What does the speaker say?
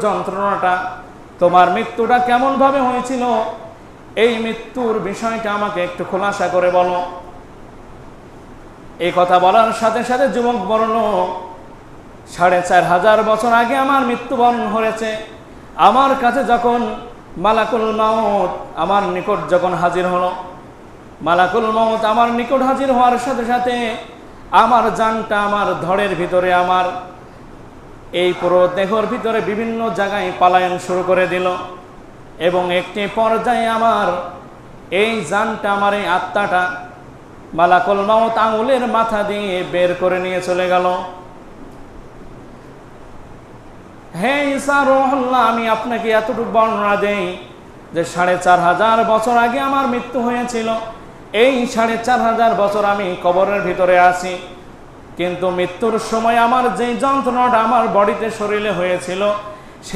যন্ত্রণাটা, তোমার মৃত্যুটা কেমন ভাবে হয়েছিল, এই মৃত্যুর বিষয়টা আমাকে একটু খোলাসা করে বলো। এই কথা বলার সাথে সাথে যুবক বলল, 4500 বছর আগে আমার মৃত্যুবরণ হয়েছে। আমার কাছে যখন মালাকুল মাউত আমার নিকট যখন হাজির হলো, মালাকুল মাউত আমার নিকট হাজির হওয়ার সাথে সাথে আমার জানটা আমার ধড়ের ভিতরে, আমার এই পুরো দেহর ভিতরে বিভিন্ন জায়গায় পালায়ন শুরু করে দিল এবং একটি পর্যায়ে আমার এই জানটা, আমার এই আত্মাটা মালাকুল মাউত আঙুলের মাথা দিয়ে বের করে নিয়ে চলে গেল। হে ঈসা রূহুল্লাহ, আমি আপনাকে এতটুকু বর্ণনা দেই যে 4500 বছর আগে আমার মৃত্যু হয়েছিল। এই 4500 বছর আমি কবরের ভিতরে আছি, কিন্তু মৃত্যুর সময় আমার যে যন্ত্রণাটা আমার বডিতে শরীরে হয়েছিল,